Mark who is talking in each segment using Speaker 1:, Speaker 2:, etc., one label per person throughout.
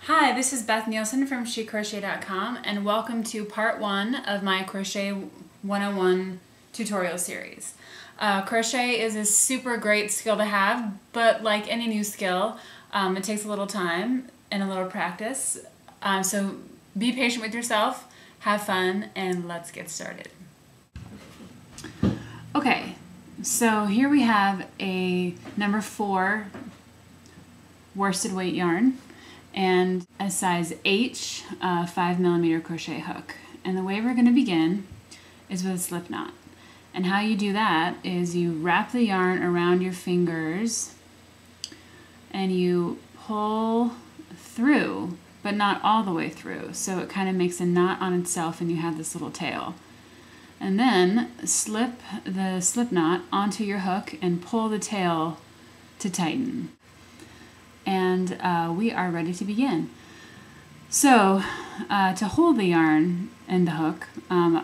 Speaker 1: Hi, this is Beth Nielsen from SheCrochet.com and welcome to part 1 of my Crochet 101 tutorial series. Crochet is a super great skill to have, but like any new skill, it takes a little time and a little practice. So be patient with yourself, have fun, and let's get started. Okay, so here we have a number 4 worsted weight yarn and a size H 5mm crochet hook. And the way we're going to begin is with a slip knot. And how you do that is you wrap the yarn around your fingers and you pull through, but not all the way through. So it kind of makes a knot on itself and you have this little tail. And then slip the slip knot onto your hook and pull the tail to tighten. And we are ready to begin. So to hold the yarn and the hook, I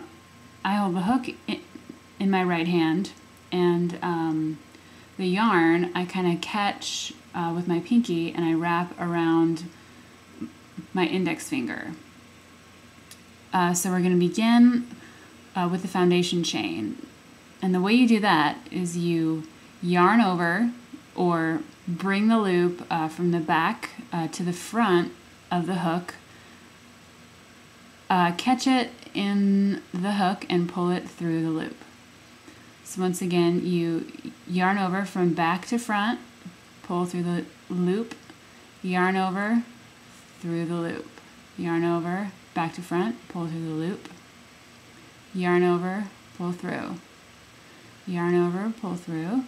Speaker 1: hold the hook in my right hand, and the yarn I kind of catch with my pinky and I wrap around my index finger. So we're going to begin with the foundation chain. And the way you do that is you yarn over or bring the loop from the back to the front of the hook, catch it in the hook and pull it through the loop. So once again, you yarn over from back to front, pull through the loop, yarn over, through the loop, yarn over, back to front, pull through the loop, yarn over, pull through, yarn over, pull through.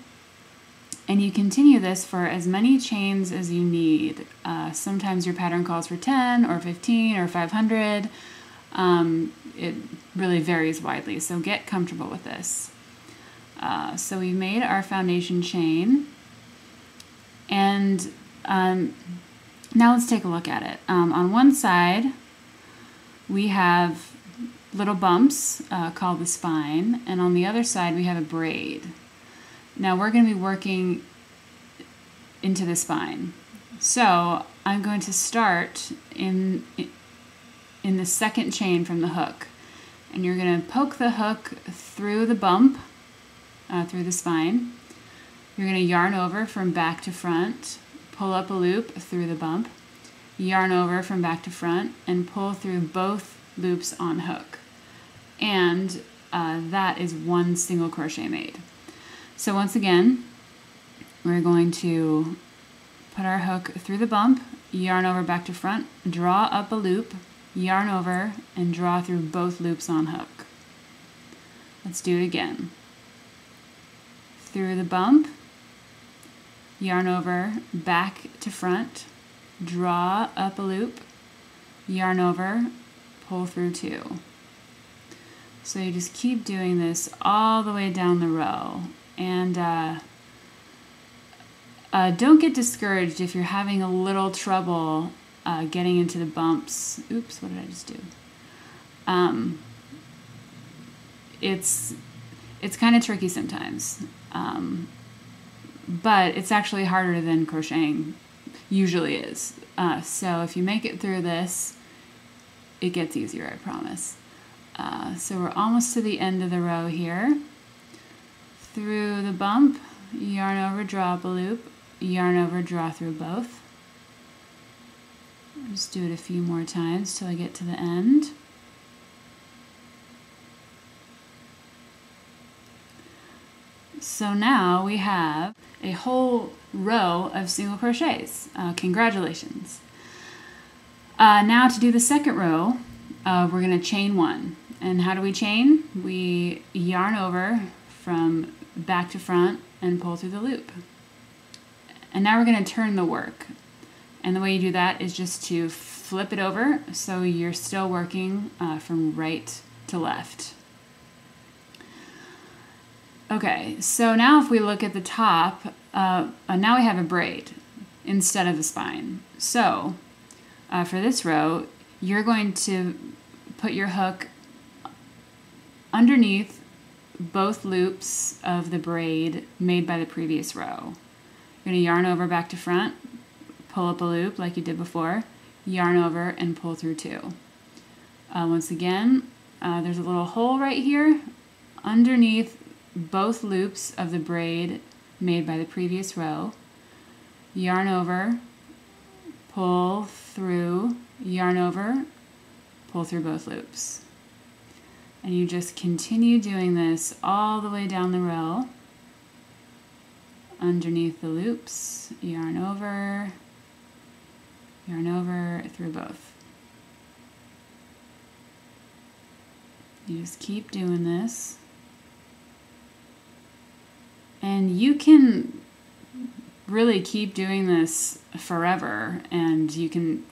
Speaker 1: And you continue this for as many chains as you need. Sometimes your pattern calls for 10 or 15 or 500. It really varies widely, so get comfortable with this. So we made our foundation chain, and now let's take a look at it. On one side we have little bumps called the spine, and on the other side we have a braid. Now we're going to be working into the spine. So I'm going to start in the second chain from the hook. And you're going to poke the hook through the bump, through the spine. You're going to yarn over from back to front, pull up a loop through the bump, yarn over from back to front, and pull through both loops on hook. And that is one single crochet made. So once again, we're going to put our hook through the bump, yarn over back to front, draw up a loop, yarn over, and draw through both loops on hook. Let's do it again. Through the bump, yarn over, back to front, draw up a loop, yarn over, pull through 2. So you just keep doing this all the way down the row. And don't get discouraged if you're having a little trouble getting into the bumps. Oops, what did I just do? It's kind of tricky sometimes, but it's actually harder than crocheting usually is. So if you make it through this, it gets easier, I promise. So we're almost to the end of the row here. Through the bump, yarn over, draw up a loop, yarn over, draw through both. Just do it a few more times till I get to the end. So now we have a whole row of single crochets. Congratulations. Now to do the second row, we're going to chain 1. And how do we chain? We yarn over from back to front and pull through the loop. And now we're going to turn the work. And the way you do that is just to flip it over so you're still working from right to left. Okay, so now if we look at the top, now we have a braid instead of a spine. So for this row, you're going to put your hook underneath both loops of the braid made by the previous row. You're going to yarn over back to front, pull up a loop like you did before, yarn over, and pull through 2. Once again, there's a little hole right here underneath both loops of the braid made by the previous row. Yarn over, pull through, yarn over, pull through both loops. And you just continue doing this all the way down the row. Underneath the loops, yarn over through both. You just keep doing this. And you can really keep doing this forever, and you can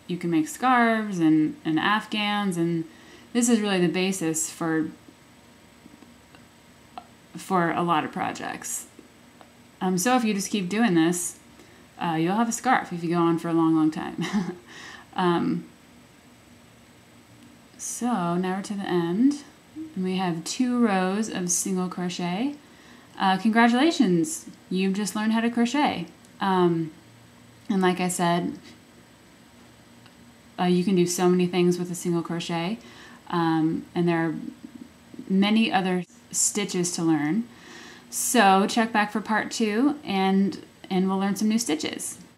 Speaker 1: make scarves and afghans, and this is really the basis for a lot of projects. So if you just keep doing this, you'll have a scarf if you go on for a long time. So now we're to the end, and we have 2 rows of single crochet. Congratulations, you've just learned how to crochet. And like I said, you can do so many things with a single crochet, and there are many other stitches to learn. So check back for part 2, and we'll learn some new stitches.